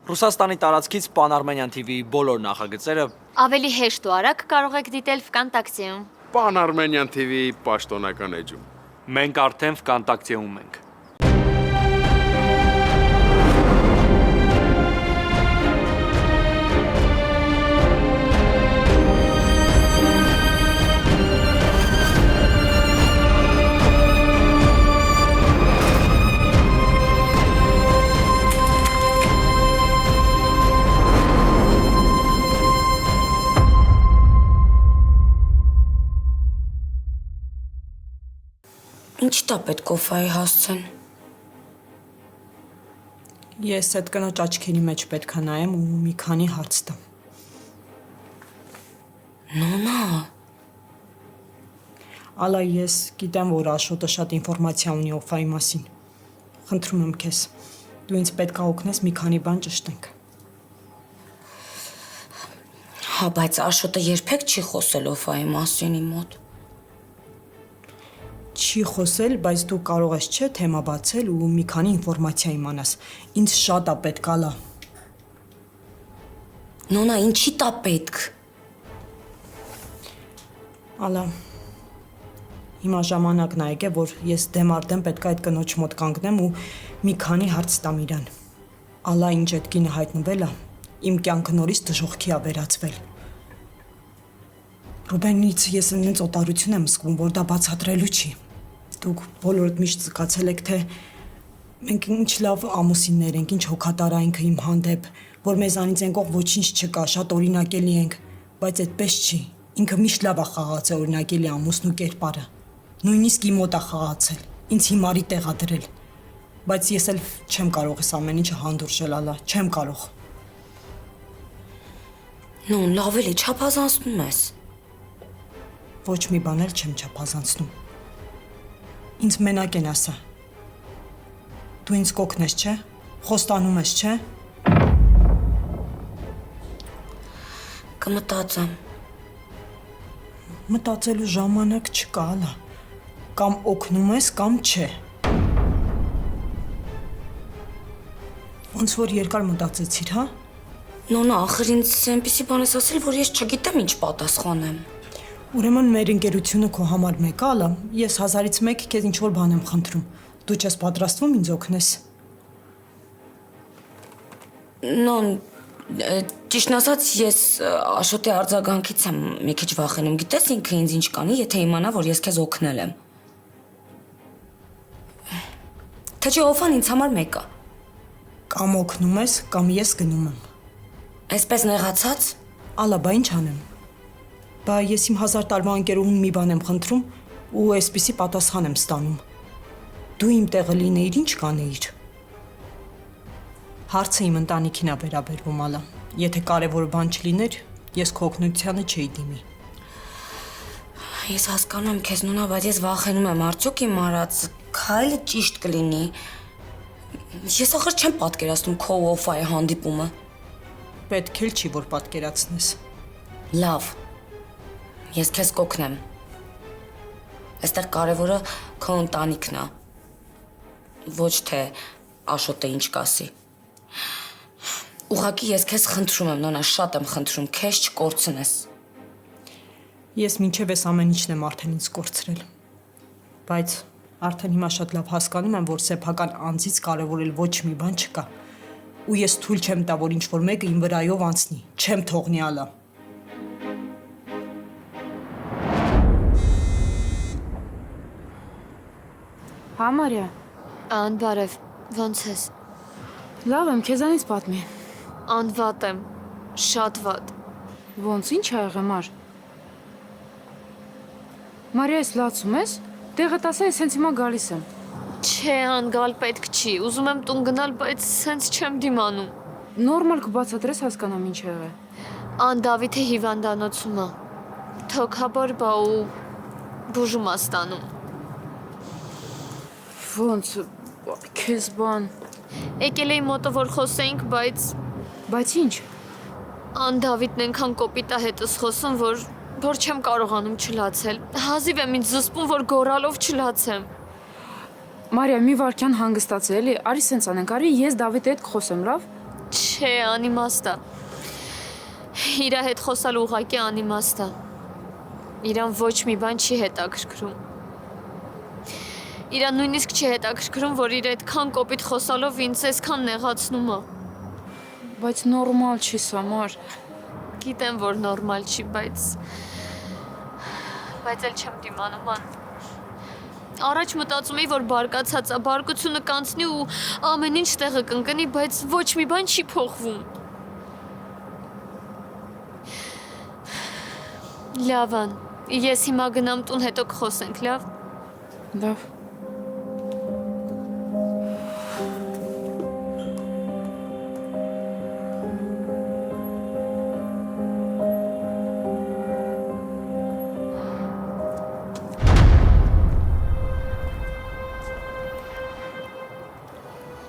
Ռուսաստանի տարածքից Pan-Armenian TV-ի բոլոր նախագծերը Ավելի հեշտ ու արագ կարող եք դիտել Վկանտակտեում։ Pan-Armenian TV-ի պաշտոնական էջում։ մենք արդեն Վկանտակտեում ենք։ Ինչ տա պետք օֆայի հասցեն։ Ես այդ կնոջ աչքերի մեջ պետք է նայեմ ու մի քանի հարց տամ։ Նոնա, Ալա ես գիտեմ, որ Աշոտը շատ ինֆորմացիա ունի օֆայի մասին։ Խնդրում եմ քեզ, դու ինձ պետք է օգնես մի քանի բան ճշտենք։ հա, բայց Աշոտը երբեք չի խոսել օֆայի մասին իմ մոտ։ Չի խոսել, բայց դու կարող ես չէ թեմա բացել ու մի քանի ինֆորմացիա իմանաս։ Ինձ շատ է պետք, ալա։ Նոնա, ինչի տա պետք։ Ալա։ Հիմա ժամանակն է եկել, որ ես դեմ արդեն պետք է այդ կնոջ մոտ կանգնեմ ու մի քանի հարց տամ իրան։ Ալա, ինչ այդ կինը հայտնվել է, իմ կյանքը նորից դժոխքի է վերածվել։ Ռուբենից ես ինձ օտարություն եմ զգում, որ դա բացատրելու չի։ Դուք բոլորդ միշտ զգացել եք, թե մենք ինչ լավ ամուսիններ ենք, ինչ հոգատար ենք իմ հանդեպ, որ մեզանից ենկող ոչինչ չկա, շատ օրինակելի ենք, բայց այդպես չի։ Ինքը միշտ լավ է խաղացել օրինակելի ամուսնու կերպարը։ Նույնիսկ իմ մոտ է խաղացել, ինձ հիմարի տեղ է դրել։ Բայց ես էլ չեմ կարող այս ամեն ինչը հանդուրժել, ալա, չեմ կարող։ Նոն, լավ էլի չափազանցնում ես։ Ոչ մի բան էլ չեմ չափազանցնում։ Ինձ մենակ են ասա։ Դու ինձ կօգնես, չէ՞։ Խոստանում ես, չէ՞։ Կմտածեմ։ Մտածելու ժամանակ չկա, ալա։ Կամ օգնում ես, կամ չէ։ Ոնց որ երկար մտածեցիր, հա։ Նոնա, ախր ինձ այնպիսի բան ես ասել, որ ես չգիտեմ ինչ պատասխանեմ։ Ուրեմն մեր ընկերությունը քո համար մեկ է, ալա։ Ես 1000-ից 1 քեզ ինչ-որ բան եմ խնդրում։ Դու չես պատրաստվում ինձ օգնես։ Նոն, ճիշտն ասած, ես Աշոտի արձագանքից եմ մի քիչ վախենում։ Գիտես ինքը ինձ ինչ կանի, եթե իմանա, որ ես քեզ օգնել եմ։ Թե չէ օֆան ինձ համար մեկ է։ Կամ օգնում ես, կամ ես գնում եմ։ Այսպես նեղացած։ Ալա, բա ինչ անեմ։ Բա ես իմ 1000 տարվա ընկերուհուն մի բան եմ խնդրում ու այսպիսի պատասխան եմ ստանում։ Դու իմ տեղը լինեիր, ինչ կանեիր։ Հարցը իմ ընտանիքին է վերաբերվում, ալա։ Եթե կարևոր բան չլիներ, ես քո օգնությանը չէի դիմի։ Ես հասկանում եմ քեզ, Նոնա, բայց ես վախենում եմ, արդյոք իմ արած քայլը ճիշտ կլինի։ Ես ախր չեմ պատկերացնում քո օֆայի հանդիպումը։ Պետք էլ չի, որ պատկերացնես։ Լավ։ Ես քեզ կօգնեմ։ Այստեղ կարևորը քո ընտանիքն է։ Ոչ թե Աշոտը ինչ կասի։ Ուղղակի ես քեզ խնդրում եմ, Նոնա, շատ եմ խնդրում, քեզ չկորցնես։ Ես մինչև այս ամեն ինչն եմ արդեն ինձ կորցրել։ Բայց արդեն հիմա շատ լավ հասկանում եմ, որ սեփական անձից կարևորել ոչ մի բան չկա։ Ու ես թույլ չեմ տա, որ ինչ-որ մեկը իմ վրայով անցնի։ Չեմ թողնի, ալա։ Հա, Մարիա, Անբարև, ոնց ես։ լավ եմ, քեզանից պատմի։ Անվատ եմ, շատ վատ։ Ոնց, ինչ ա եղել, Մար։ Մարիա, ես լացում ես։ Տեղը տասա, ես հենց հիմա գալիս եմ։ Չէ, անգալ պետք չի, ուզում եմ տուն գնալ, բայց սենց չեմ դիմանում։ Նորմալ կբացատրես հասկանամ ինչ ա եղել։ Ան Դավիթը հիվանդանոցում է։ Թոքաբար բա ու բուժում է ստանում։ Ոնց, քեզ բան։ Եկել էի մոտը, որ խոսեինք, Բայց ինչ։ Ան Դավիթն ենքան կոպիտ է հետս խոսում, որ չեմ կարողանում չլացել։ Հազիվ եմ ինձ զսպում, որ գորալով չլացեմ։ Մարիա, մի վարքյան հանգստացի, էլի, արի սենց անենք, արի ես Դավիթի հետ կխոսեմ, լավ։ Չէ, անիմաստ է։ Իր հետ խոսալ ուղղակի անիմաստ է։ Իրան ոչ մի բան չի հետաքրքրում։ Իրան նույնիսկ չի հետաքրքրում, որ իր այդքան կոպիտ խոսալով ինձ այսքան նեղացնում է։ Բայց նորմալ չի Սամար։ Գիտեմ, որ նորմալ չի, բայց էլ չեմ դիմանում ան։ Առաջ մտածում էի, որ բարկացած է, բարկությունը կանցնի ու ամեն ինչ տեղը կընկնի, բայց ոչ մի բան չի փոխվում։ Լավ ան, ես հիմա գնամ տուն, հետո կխոսենք, լավ։ Լավ։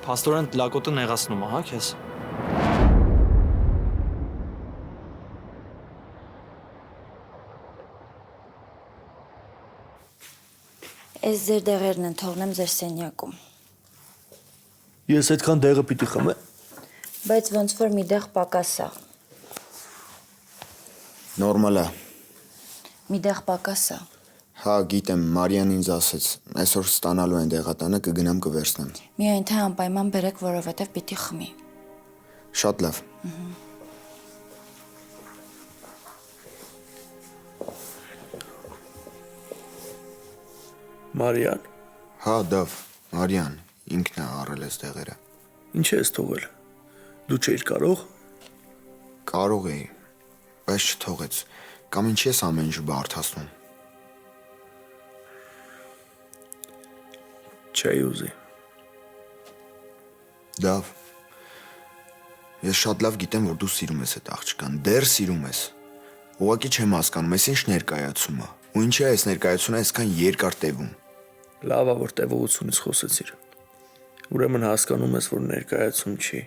Փաստորեն լակոտը նեղացնում է, հա, քեզ։ Այս ձեր դեղերն են, թողնեմ ձեր սենյակում։ Ես այդքան դեղը պիտի խմեմ։ Բայց ոնց որ մի դեղ պակաս է։ Նորմալ է։ Մի դեղ պակաս է։ Հա, գիտեմ, Մարիան ինձ ասեց, այսօր ստանալու են դեղատանը, կգնամ կվերցնեմ։ Միայն թե անպայման բերեք, որովհետև պիտի խմի։ Շատ լավ։ Մարիան, Հա, դավ, Մարիան, ինքն է առել այս դեղերը։ ինչ ես թողել։ Դու չէիր կարող։ Կարող էի, բայց չթողեց։ Կամ ինչ ես ամեն ինչ բարդացնում։ Չէի ուզի։ Դավ։ Ես շատ լավ գիտեմ, որ դու սիրում ես այդ աղջկան, դեռ սիրում ես։ Ուղղակի չեմ հասկանում, այս ինչ ներկայացում է։ Ու ինչի է այս ներկայությունը այսքան երկար տևում։ Լավ է, որ տևողությունից խոսեցիր։ Ուրեմն հասկանում ես, որ ներկայացում չի։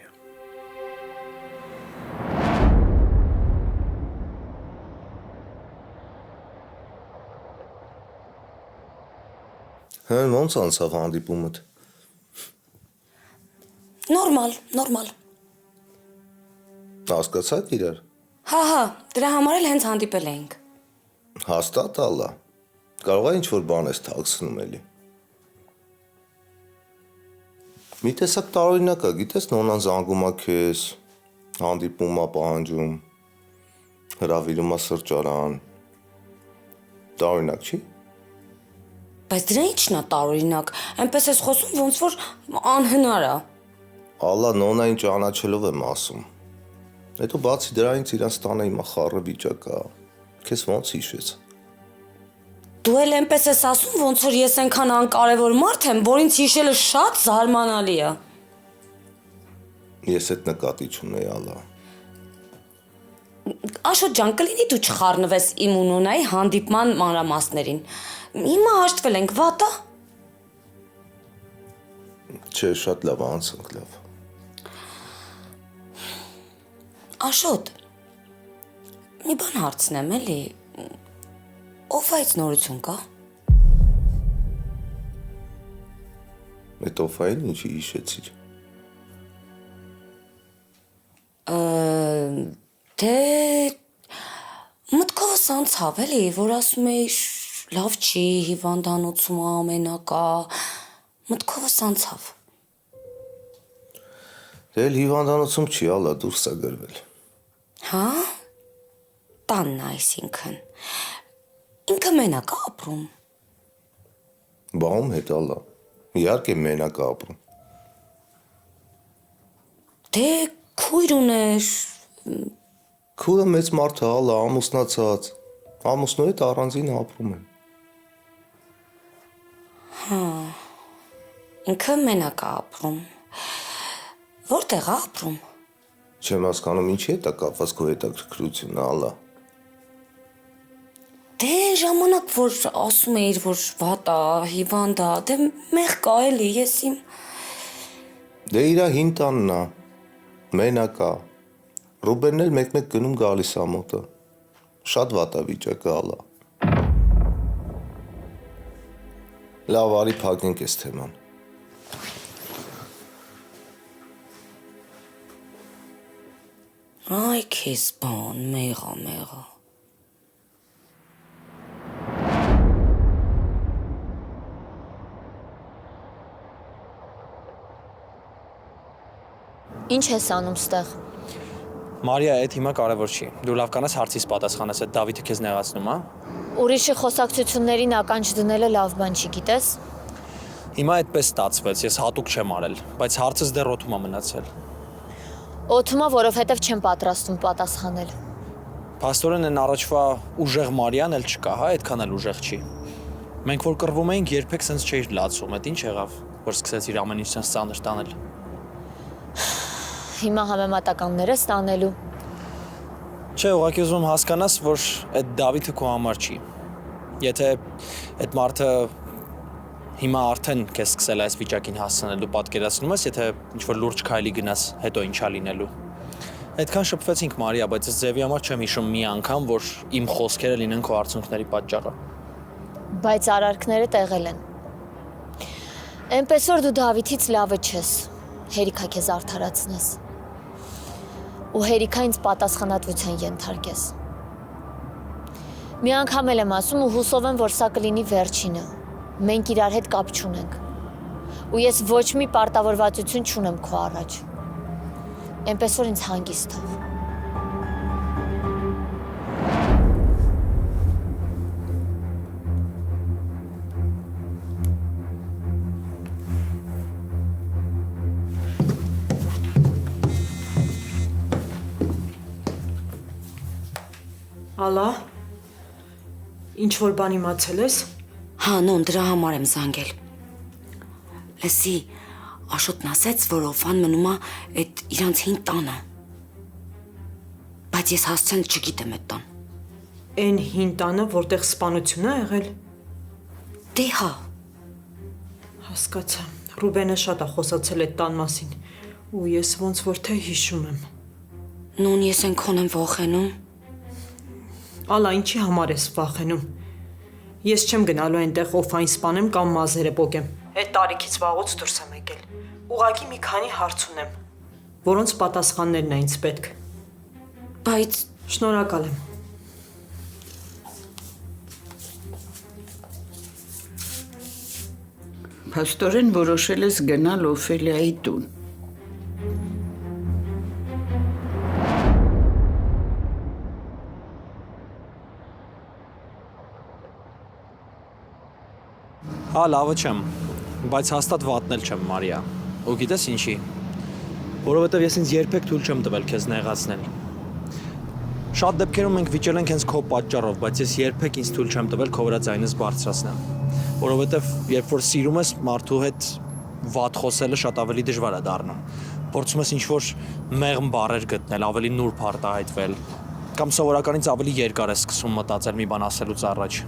Հեն ոնց անցավ հանդիպումդ։ Նորմալ։ Հասկացաք իրար։ Հա, դրա համար էլ հենց հանդիպել էինք։ Հաստատ ալա։ Կարող է ինչ-որ բան ես թաքցնում էլի։ Մի տեսակ տարօրինակ է, գիտես, նոնան զանգում է քեզ, հանդիպում է պահանջում, հրավիրում է սրճարան։ Տարօրինակ չի։ Բայց դրա ինչն է տարօրինակ։ Այնպես ես խոսում, ոնց որ անհնար է։ Ալա նոնային ճանաչելով եմ ասում։ Հետո բացի դրանից իրանց տանը հիմա խառը վիճակ է։ Քեզ ոնց հիշեց։ Դու էլ այնպես ես ասում, ոնց որ ես այնքան անկարևոր մարդ եմ, որ ինձ հիշելը շատ զարմանալի է։ Ես այդ նկատի չունեի ալա։ Աշոտ ջան, կլինի դու չխառնվես իմ ու Նոնայի հանդիպման մանրամասներին։ Հիմա հաշտվել ենք, վատա։ Չէ, շատ լավ անցանք լավ։ Աշոտ, մի բան հարցնեմ, էլի։ Ով այդ նորություն կա։ Այդ օֆային ինչի հիշեցիր։ Դե մտքովս անցավ էլի, որ ասում էի լավ չի, հիվանդանոցում ամենակա։ Մտքովս անցավ։ Դե հիվանդանոցում չի, ալա դուրս է գրվել։ Հա։ Տանն այսինքն։ Ինքը մենակ է ապրում։ Բաում հետ ալա։ Իհարկե մենակ է ապրում։ Դե քույր ունես։ Քուրը մեծ մարդ է, ալա, ամուսնացած։ Ամուսնու հետ առանձին ապրում են։ Ինքը մենակ է ապրում։ Որտեղ է ապրում։ Չեմ հասկանում ինչի հետ է կապված քո հետաքրքրությունը, ալա։ Դե այն ժամանակ, որ ասում էիր, որ վատ է, հիվանդ է, դե մեղք կա էլի, ես իմ։ Դե իրա հին տանն է, մենակ է։ Ռուբենն էլ մեկ-մեկ գնում գալիս է մոտը։ Շատ վատ է վիճակը, ալա։ Լավ, արի փակենք այս թեման։ Ay քեզ բան, մեղա։ Ինչ ես անում ստեղ։ Մարիա, այդ հիմա կարևոր չի։ Դու լավ կանես հարցիս պատասխանես, այդ Դավիթը քեզ նեղացնում, հա։ Ուրիշի խոսակցություններին ականջ դնելը լավ բան չի, գիտես։ Հիմա այդպես ստացվեց, ես հատուկ չեմ արել, բայց հարցս դեռ օդում է մնացել։ Օթումա, որովհետև չեմ պատրաստվում պատասխանել։ Փաստորեն այն առաջվա ուժեղ Մարիան էլ չկա, հա, այդքան էլ ուժեղ չի։ Մենք որ կռվում էինք, երբեք սենց չէիր լացում, այդ ինչ եղավ, որ սկսեցիր ամեն ինչ սենց ծանր տանել։ Հիմա համեմատականները ստանելու։ Չէ, ուղղակի ուզում հասկանաս, որ այդ Դավիթը քո համար չի։ Եթե այդ մարդը հիմա արդեն քեզ սկսել այս վիճակին հասցնել, դու պատկերացնում ես, եթե ինչ-որ լուրջ քայլի գնաս, հետո ինչա լինելու։ Այդքան շփվեցինք Մարիա, բայց այս ձևի համար չեմ հիշում մի անգամ, որ իմ խոսքերը լինեն քո արցունքների պատճառը։ Բայց արարքները տեղել են։ Էնպես որ դու Դավիթից լավը չես, հերիքա քեզ արդարացնես։ Ու հերիքա ինձ պատասխանատվության ենթարկես։ Մի անգամ էլ եմ ասում ու հուսով եմ, որ սա կլինի վերջինը։ Մենք իրար հետ կապ չունենք։ Ու ես ոչ մի պարտավորվածություն չունեմ քո առաջ։ Էնպես որ ինձ հանգիստ թող։ Ալա, ինչ որ բան իմացել ես։ Հա, նոն, դրա համար եմ զանգել։ Լսի, Աշոտն ասեց, որ Օֆան մնում է այդ իրանց հին տանը։ Բայց ես հասցեն չգիտեմ այդ տան։ Այն հին տանը, որտեղ սպանություն է եղել։ Դե հա։ Հասկացա։ Ռուբենը շատ է խոսացել այդ տան մասին, ու ես ոնց որ թե հիշում եմ։ Նոն, ես այնքան եմ վախենում։ Ալա, ինչի համար ես վախենում։ Ես չեմ գնալու այնտեղ Օֆային սպանեմ կամ մազերը պոկեմ։ Այդ տարիքից վաղուց դուրս եմ եկել։ Ուղղակի մի քանի հարց ունեմ, որոնց պատասխաններն են ինձ պետք։ Բայց Շնորհակալ եմ։ Փաստորեն որոշել ես գնալ Օֆելիայի տուն։ Հա, լավը չեմ, բայց հաստատ վատն էլ չեմ, Մարիա։ Ու գիտես ինչի։ Որովհետև ես ինձ երբեք թույլ չեմ տվել քեզ նեղացնել։ Շատ դեպքերում մենք վիճել ենք հենց քո պատճառով, բայց ես երբեք ինձ թույլ չեմ տվել քո վրա ձայնս բարձրացնեմ։ Որովհետև երբ որ սիրում ես մարդու հետ վատ խոսելը շատ ավելի դժվար է դառնում։ Փորձում ես ինչ-որ մեղմ բառեր գտնել, ավելի նուրբ արտահայտվել, կամ սովորականից ավելի երկար ես սկսում մտածել մի բան ասելուց առաջ։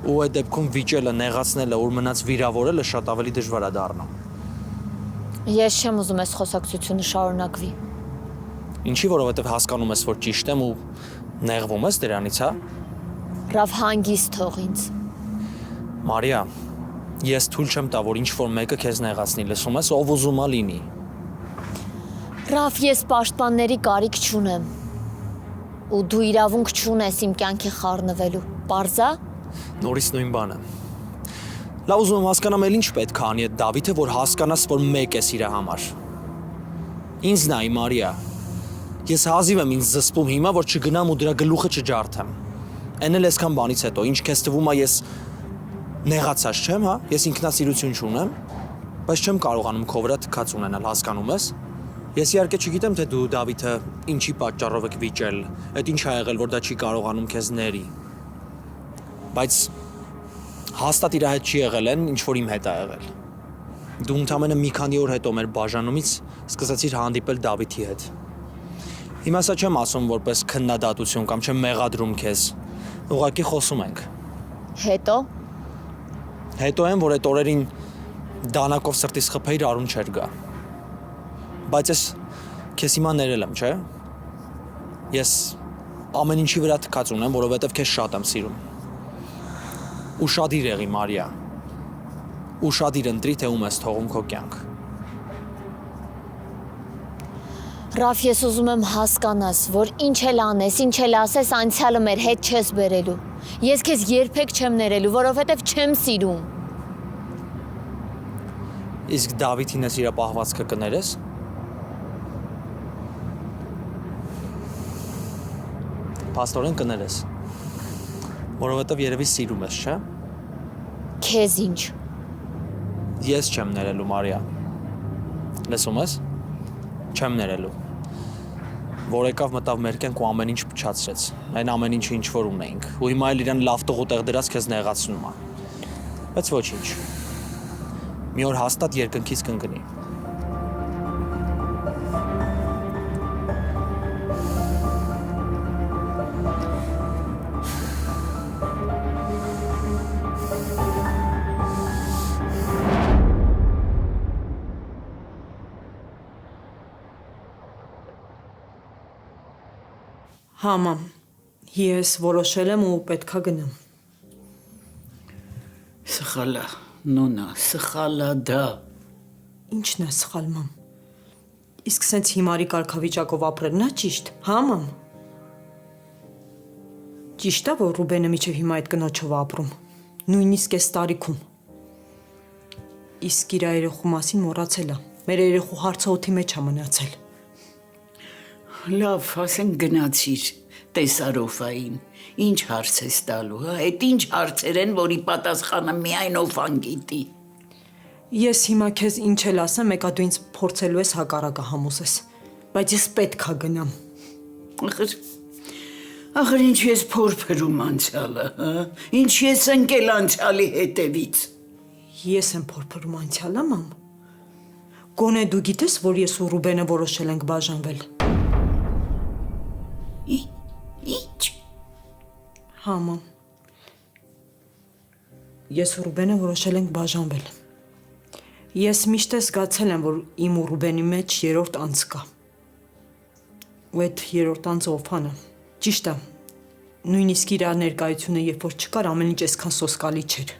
Ու այդ դեպքում վիճելը, նեղացնելը, ուր մնաց վիրավորելը շատ ավելի դժվար է դառնում։ Ես չեմ ուզում այս խոսակցությունը շարունակվի։ Ինչի, որովհետև հասկանում ես, որ ճիշտ եմ ու նեղվում ես դրանից, հա։ Ռավ հանգիստ թող ինձ։ Մարիա, ես թույլ չեմ տա, որ ինչ-որ մեկը քեզ նեղացնի, լսում ես, ով ուզում է լինի։ Ռավ, ես պաշտպանների կարիք չունեմ։ Ու դու իրավունք չունես իմ կյանքի խառնվելու։ Պարզա։ Նորից նույն բանը։ Լավ ուզում եմ հասկանամ, էլ ինչ պետք է անի այդ Դավիթը, որ հասկանաս, որ մեկ ես իր համար։ Ինձ նայ, Մարիա։ Ես հազիվ եմ ինձ զսպում հիմա, որ չգնամ ու դրա գլուխը չջարդեմ։ Էն էլ այսքան բանից հետո, ինչ քեզ թվում է ես նեղացած չեմ, հա։ Ես ինքնասիրություն չունեմ, բայց չեմ կարողանում քո վրա թքած ունենալ, հասկանում ես։ Ես իհարկե չգիտեմ, թե դու Դավիթը ինչի պատճառով եք վիճել, այդ ինչ ա եղել, որ դա չի կարողանում քեզ ների։ Բայց հաստատ իր հետ չի եղել են, ինչ որ իմ հետ ա եղել։ Դու ընդամենը մի քանի օր հետո մեր բաժանումից սկսեցիր հանդիպել Դավիթի հետ։ Հիմա սա չեմ ասում որպես քննադատություն կամ չեմ մեղադրում քեզ։ Ուղղակի խոսում ենք։ Հետո Հետո են, որ այդ օրերին դանակով սրտիս խփեիր արուն չեր գա։ Բայց ես քեզ հիմա ներել եմ, չէ՞։ Ես ամեն ինչի վրա թքած ունեմ, որովհետև քեզ շատ եմ սիրում։ Ուշադիր եղի, Մարիա։ Ուշադիր ընտրի, թե ում ես թողում քո կյանք։ Ռաֆ, ես ուզում եմ հասկանաս, որ ինչ էլ անես, ինչ էլ ասես, անցյալը մեր հետ չես բերելու։ Ես քեզ երբեք չեմ ներելու, որովհետև չեմ սիրում։ Իսկ Դավիթին ես իր պահվածքը կներես։ Պաստորեն կներես։ Որովհետև երևի սիրում ես, չէ՞։ Քեզ ինչ։ Ես չեմ ներելու, Մարիա։ Լսում ես։ Չեմ ներելու։ Որ եկավ մտավ մեր կյանք ու ամեն ինչ փչացրեց։ Այն ամեն ինչը ինչ որ ունեինք։ Ու հիմա էլ իրան լավ տող ու տեղ դրած քեզ նեղացնում է։ Բայց ոչինչ։ Մի օր հաստատ երկնքից կընկնի։ Հա, մամ, ես որոշել եմ ու պետքա գնամ։ Սխալա, նոնա, սխալա դա։ Ինչն է սխալ, մամ։ Իսկ սենց հիմարի կարգավիճակով ապրելն է ճիշտ, հա, մամ։ Ճիշտ է, որ Ռուբենը միջև հիմա այդ կնոջով ապրում, նույնիսկ այս տարիքում։ Իսկ իր երեխու մասին մոռացել է։ Մեր երեխու հարցը օդի մեջ է մնացել։ Լավ, ասենք գնացիր տեսարոֆային, ինչ հարց ես տալու, հա, այդ ինչ հարցեր են, որի պատասխանը միայն օֆան գիտի։ Ես հիմա քեզ ինչ էլ ասեմ, եկա դու ինձ փորձելու ես հակառակը համոզես, բայց ես պետքա գնամ։ Ախր ինչ ես փորփրում անցյալը, հա, ինչ ես ընկել անցյալի հետևից։ Ես եմ փորփրում անցյալը, մամ։ Գոնե դու գիտես, որ ես ու Ռուբենը որոշել ենք բաժանվել։ Ինչ։ Հա, մամ։ Ես ու Ռուբենը որոշել ենք բաժանվել։ Ես միշտ զգացել եմ, որ իմ ու Ռուբենի մեջ երրորդ անձ կա։ Ու այդ երրորդ անձը Օֆանը։ Ճիշտ է։ Նույնիսկ իր ներկայությունը, երբ որ չկար, ամեն ինչ այսքան սոսկալի չէր։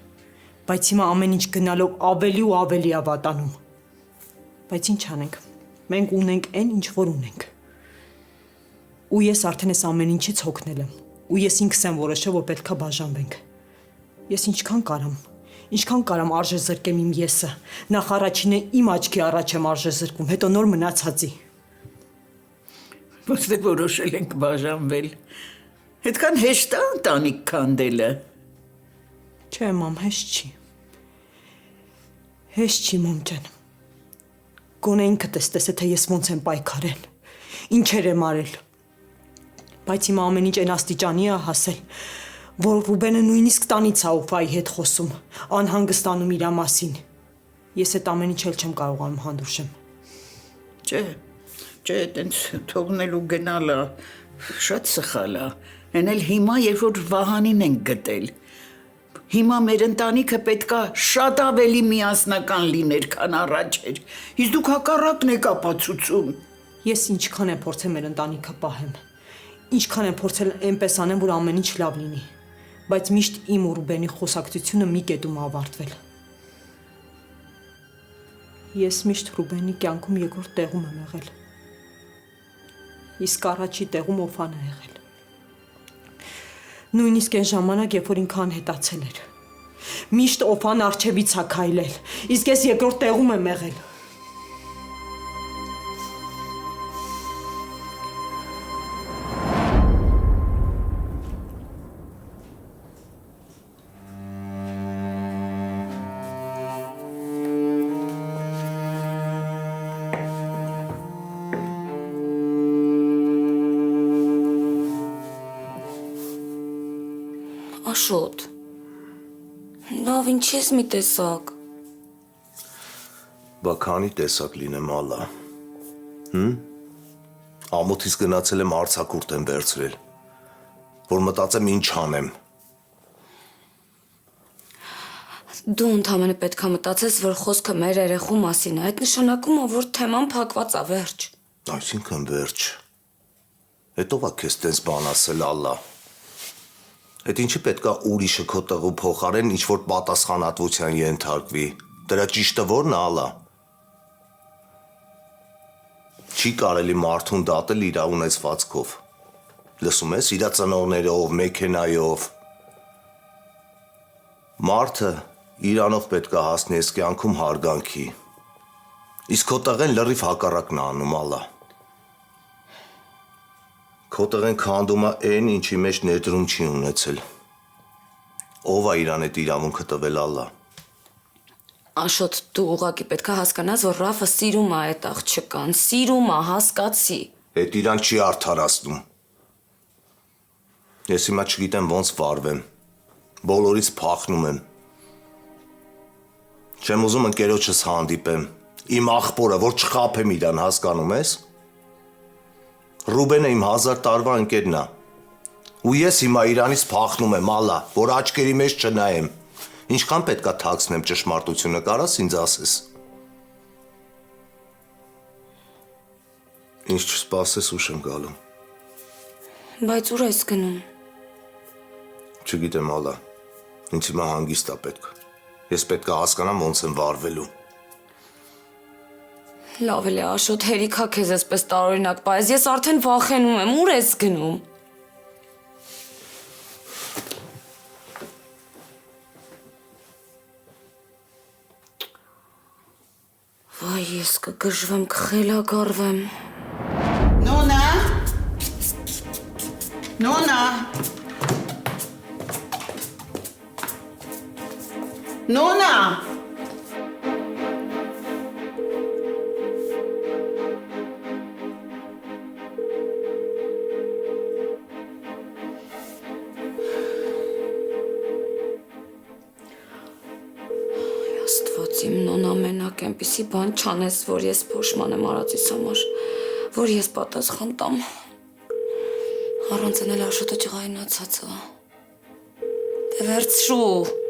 Բայց հիմա ամեն ինչ գնալով ավելի ու ավելի է վատանում։ Բայց ինչ անենք։ Մենք ունենք այն, ինչ որ ունենք։ Ու ես արդեն այս ամեն ինչից հոգնել եմ։ Ու ես ինքս եմ որոշել, որ պետքա բաժանվենք։ Ես ինչքան կարամ արժե զրկեմ իմ եսը։ Նախ առաջինը իմ աչքի առաջ եմ արժե զրկում, հետո նոր մնացածի։ Ոնց որոշել ենք բաժանվել։ Այդքան հեշտ է ընտանիք քանդելը։ Չէ, մամ, հեշտ չի։ Հեշտ չի, մամ ջան։ Գոնե ինքդ ես տեսե, թե ես ոնց եմ պայքարել։ Ինչեր եմ արել։ Բայց հիմա ամեն ինչ այն աստիճանի է հասել, որ Ռուբենը նույնիսկ տանից է Օֆայի հետ խոսում, անհանգստանում իր մասին։ Ես այդ ամեն ինչ էլ չեմ կարողանում հանդուրժեմ։ Չէ, այտենց թողնելու գնալը շատ սխալ է։ Այն էլ հիմա, երբ որ Վահանին ենք գտել։ Հիմա մեր ընտանիքը պետքա շատ ավելի միասնական լիներ, քան առաջ էր։ Իսկ դուք հակառակն եք ապացուցում։ Ես ինչքան եմ փորձել մեր ընտանիքը պահեմ։ Ինչքան եմ փորձել այնպես անեմ, որ ամեն ինչ լավ լինի, բայց միշտ իմ ու Ռուբենի խոսակցությունը մի կետում ավարտվել։ Ես միշտ Ռուբենի կյանքում երկրորդ տեղում եմ եղել։ Իսկ առաջի տեղում Օֆան է եղել։ Նույնիսկ այն ժամանակ, երբ որ ինքը անհետացել էր։ Միշտ Օֆան առջևից է քայլել, իսկ ես երկրորդ տեղում եմ եղել։ Աշոտ։ Լավ, ինչ ես մի տեսակ։ Բա քանի տեսակ լինեմ ալա։ Ամոթից գնացել եմ արձակուրդ եմ վերցրել, որ մտածեմ ինչ անեմ։ Դու ընդամենը պետք է մտածես, որ խոսքը մեր երեխու մասին է, այդ նշանակում է, որ թեման փակված է, վերջ։ Այսինքն վերջ։ Հետո ա քեզ տես բան ասել ալա։ Այդ ինչի պետքա ուրիշը քո տեղու փոխարեն ինչ-որ պատասխանատվության ենթարկվի։ Դրա ճիշտը ո՞րն է ալա։ Չի կարելի մարդուն դատել իր ունեցվածքով։ Լսում ես, իր ծնողներով, մեքենայով։ Մարդը իրանով պետք է հասնի այս կյանքում հարգանքի։ Իսկ քո տղեն լրիվ հակառակն է անում, ալա։ Քո տղեն քանդում է այն, ինչի մեջ ներդրում չի ունեցել։ Ով է իրան այդ իրավունքը տվել, ալա։ Աշոտ, դու ուղղակի պետք է հասկանաս, որ Ռաֆը սիրում է այդ աղջկան, սիրում է, հասկացի։ Այդ իրան չի արդարացնում։ Ես հիմա չգիտեմ ոնց վարվեմ։ Բոլորից փախնում եմ։ Չեմ ուզում ընկերոջս հանդիպեմ։ Իմ աղբորը, որ չխաբեմ իրան, հասկանում ես։ Ռուբենը իմ 1000 տարվա ընկերն է։ Ու ես հիմա իրանից փախնում եմ, ալա, որ աչքերի մեջ չնայեմ։ Ինչքան պետք է թաքցնեմ ճշմարտությունը, կարաս ինձ ասես։ Ինչ չսպասես ուշ եմ գալու։ Բայց ուր ես գնում։ Չգիտեմ, ալա, ինձ հիմա հանգիստ է պետք։ Ես պետք է հասկանամ ոնց եմ վարվելու։ Լավ էլ է, Աշոտ, հերիքա քեզ այսպես տարօրինակ, բայց ես արդեն վախենում եմ, ուր ես գնում։ Վայ, ես կգժվեմ, կխելագարվեմ։ Նոնա։ Նոնա։ Նոնա։ Աստված իմ նոնա մենակ այնպիսի բան չանես, որ ես փոշման եմ արածիս համար, որ ես պատասխան տամ։ Առանց էլ Աշոտը ջղայնացած է։ Դե վերցրու։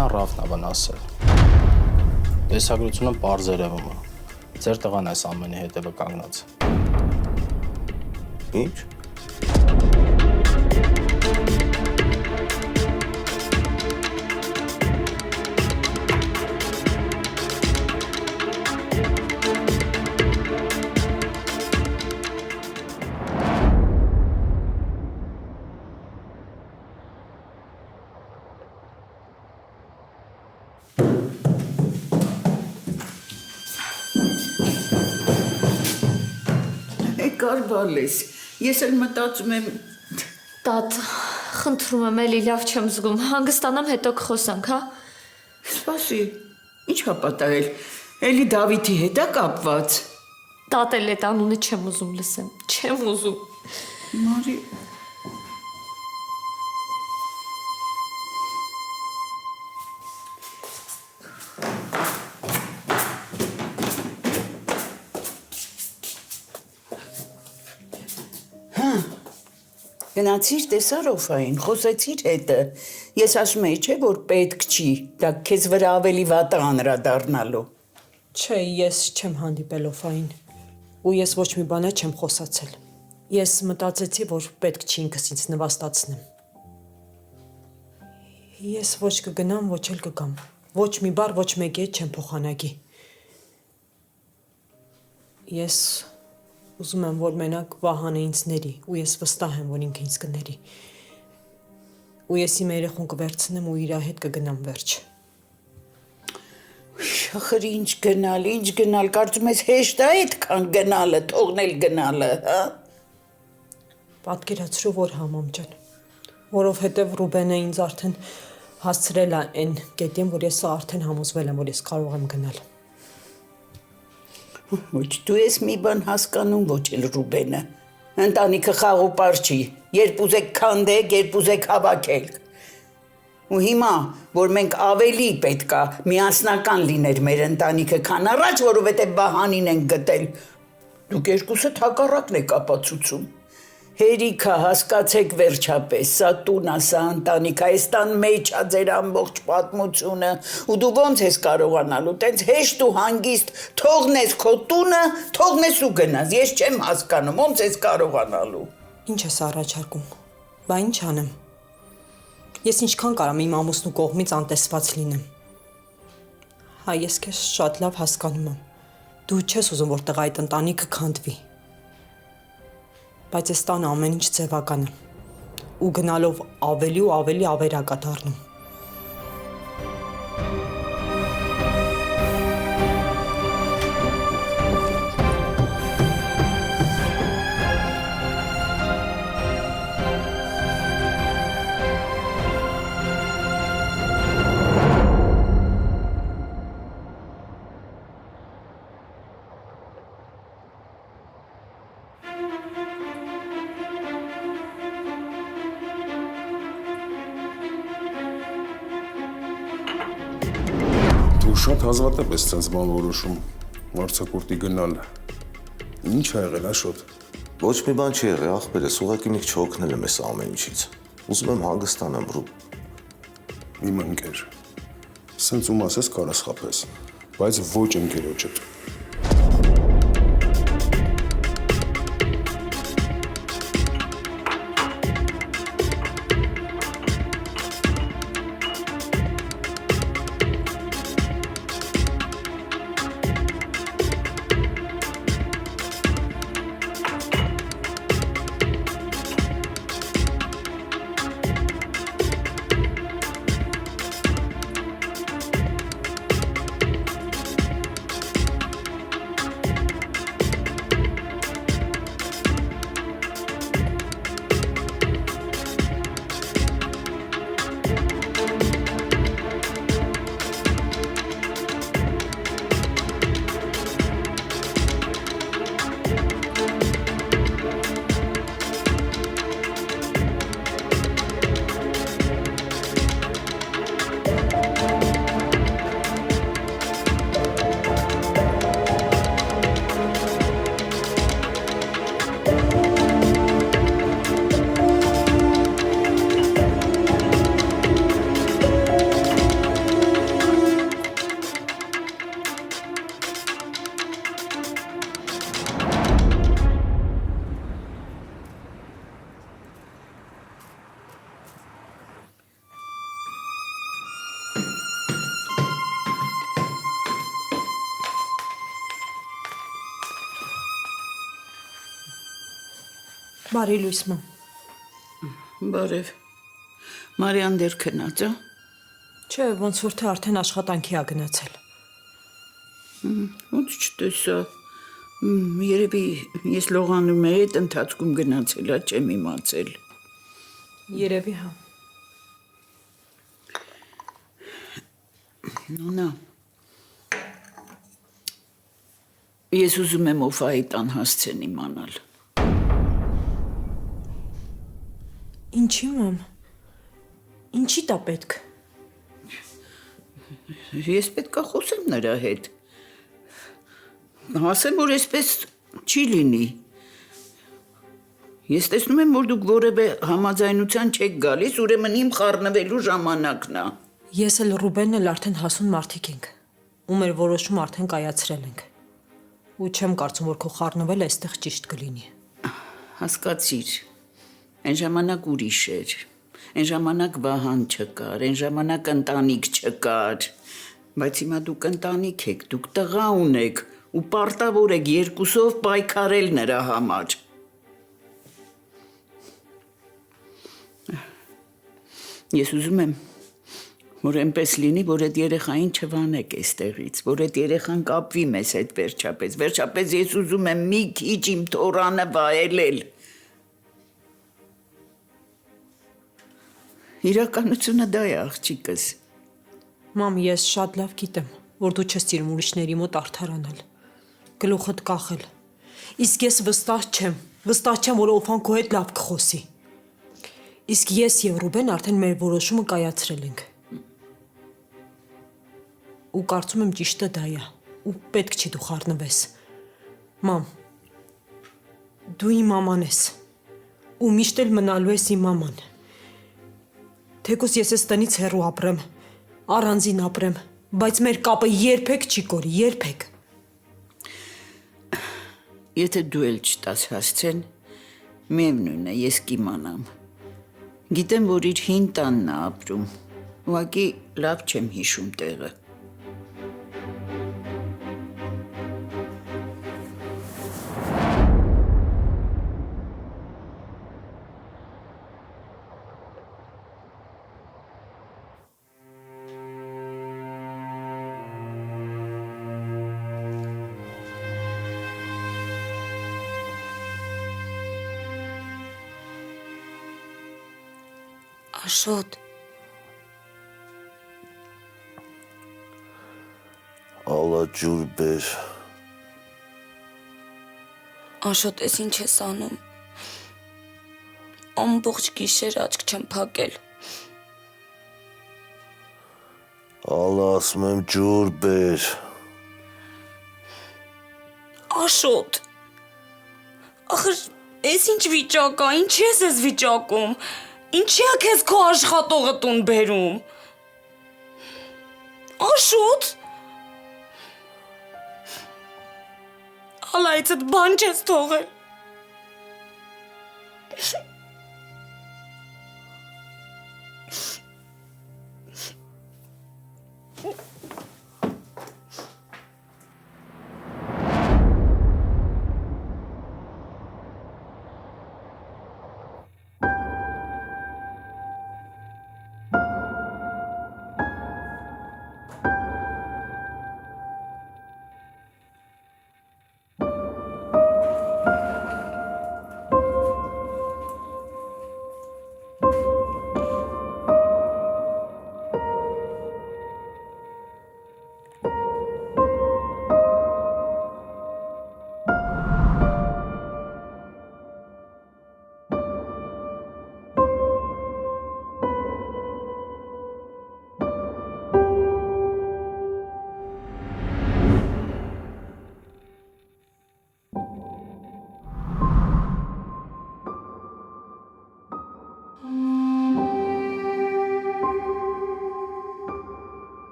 Ամենա ռավն է վնասել։ Տեսագրությունը պարզ երևում է։ Ձեր տղան այս ամենի հետևը կանգնած։ Ինչ։ Կարբալես, ես էլ մտածում եմ… Տատ, խնդրում եմ, էլի լավ չեմ զգում, հանգստանամ հետո կխոսանք, հա։ Սպասի, ինչ ա պատահել, էլի Դավիթի հետ է կապված։ Տատ էլ էտ անունը չեմ ուզում լսեմ, չեմ ուզում։ Մարի… Գնացիր տեսար Օֆային, խոսեցիր հետը։ Ես ասում էի, չէ, որ պետք չի, դա քեզ վրա ավելի վատ է անդրադառնալու։ Չէ, ես չեմ հանդիպել Օֆային, ու ես ոչ մի բան չեմ խոսացել։ Ես մտածեցի, որ պետք չի ինքս ինձ նվաստացնեմ։ Ես ոչ կգնամ, ոչ էլ կգամ։ Ոչ մի բառ, ոչ մեկի հետ չեմ փոխանակի։ Ես ուզում եմ, որ մենակ Վահանը ինձ ների, ու ես վստահ եմ, որ ինքը ինձ կների։ Ու ես իմ երեխուն կվերցնեմ ու իր հետ կգնամ վերջ։ Ախր ինչ գնալ, կարծում ես հեշտ է այդքան գնալը, թողնել գնալը, հա։ Պատկերացրու, որ համամ ջան, որովհետև Ռուբենը ինձ արդեն հասցրել է այն կետին, որ ես արդեն համոզվել եմ, որ ես կարող եմ գնալ։ Ոչ դու ես մի բան հասկանում, ոչ էլ Ռուբենը։ Ընտանիքը խաղոպար չի, երբ ուզեք քանդեք, երբ ուզեք հավաքեք։ Ու հիմա, որ մենք ավելի պետքա միասնական լիներ մեր ընտանիքը, քան առաջ, որովհետև Վահանին ենք գտել, դուք երկուսդ հակառակն եք ապացուցում։ Հերիքա, հասկացեք վերջապես, սա տուն է, սա ընտանիք, Հայաստան մեջ է ձեր ամբողջ պատմությունը, ու դու ոնց ես կարողանալու, տենց հեշտ ու հանգիստ թողնես քո տունը, թողնես ու գնաս, ես չեմ հասկանում, ոնց ես կարողանալու։ Ինչ ես առաջարկում, բա ինչ անեմ։ Ես ինչքան կարամ իմ ամուսնու կողմից անտեսված լինեմ։ Հա, ես քեզ շատ լավ հասկանում եմ, դու չես ուզում, որ տղայիդ ընտանիքը քանդվի։ Բայց այս տանը ամեն ինչ ձևական է, ու գնալով ավելի ու ավելի ավերակ է դառնում։ Շատ հազվադեպ ես ցենց բան որոշում վարձակորտի գնալը։ Ինչ ա եղել, աշոտ։ Ոչ մի բան չի եղել, ախպերս, ուղղակի մի քիչ հոգնել եմ այս ամեն ինչից։ Ուզում եմ հանգստանամ, Ռուբ։ Իմ ընկեր։ Սենց ում ասես կարաս խաբես, բայց ոչ ընկերոջդ։ Բարի լույս մամ։ Բարև։ Մարիան դեր քնած է։ Չէ, ոնց որ թե արդեն աշխատանքի ա գնացել։ Ոնց չտեսա։ Երևի ես լողանում եի այդ ընթացքում գնացել, չեմ իմացել։ Երևի հա։ Նոնա։ Ես ուզում եմ Օֆայի տան հասցեն իմանալ։ Ինչի մամ։ Ինչի տա պետք։ Ես պետքա խոսեմ նրա հետ։ Ասեմ, որ այսպես չի լինի։ Ես տեսնում եմ, որ դուք որևէ համաձայնության չեք գալիս, ուրեմն իմ խառնվելու ժամանակն է։ Ես էլ Ռուբենն էլ արդեն հասուն մարդիկ ենք։ Ու մեր որոշում արդեն կայացրել ենք։ Ու չեմ կարծում, որ քո խառնվելը այստեղ ճիշտ կլինի։ Հասկացիր։ Այն ժամանակ ուրիշ էր։ Այն ժամանակ Վահան չկար, այն ժամանակ ընտանիք չկար։ Բայց հիմա դուք ընտանիք եք, դուք տղա ունեք ու պարտավոր եք երկուսով պայքարել նրա համար։ Ես ուզում եմ, որ այնպես լինի, որ այդ երեխային չվանեք այստեղից, որ այդ երեխան կապվի մեզ հետ վերջապես։ Վերջապես ես ուզում եմ մի քիչ իմ թորանը վայելել։ Իրականությունը դա է, աղջիկս։ Մամ, ես շատ լավ գիտեմ, որ դու չես սիրում ուրիշների մոտ արդարանալ, գլուխդ կախել։ Իսկ ես վստահ չեմ, որ Օֆան քո հետ լավ կխոսի։ Իսկ ես եւ Ռուբեն արդեն մեր որոշումը կայացրել ենք։ Ու կարծում եմ ճիշտը դա է, ու պետք չի դու խառնվես։ Մամ, դու իմ մաման ես, ու միշտ էլ մնալու ես իմ մաման։ Թեկուզ ես այս տնից հեռու ապրեմ, առանձին ապրեմ, բայց մեր կապը երբեք չի կորի, երբեք։ Եթե դու էլ չտաս հասցեն, միևնույն է, ես կիմանամ։ Գիտեմ, որ իր հին տանն է ապրում, ուղղակի լավ չեմ հիշում տեղը։ Աշոտ։ Ալա ջուր բեր։ Աշոտ, ես ինչ ես անում։ Ամբողջ գիշեր աչք չեմ փակել։ Ալա ասում եմ ջուր բեր։ Աշոտ։ Ախր, ես ինչ վիճակ է, ինչ ես ես վիճակում։ Ինչի՞ է քեզ քո աշխատողը տուն բերում։ Աշոտ։ Ալայցդ բան չես թողել։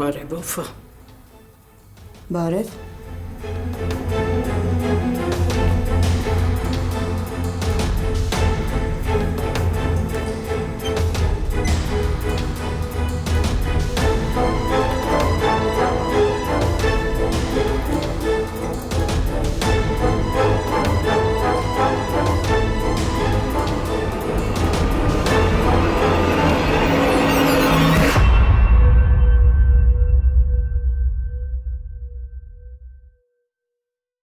Բարև, Ոֆա։ Բարև։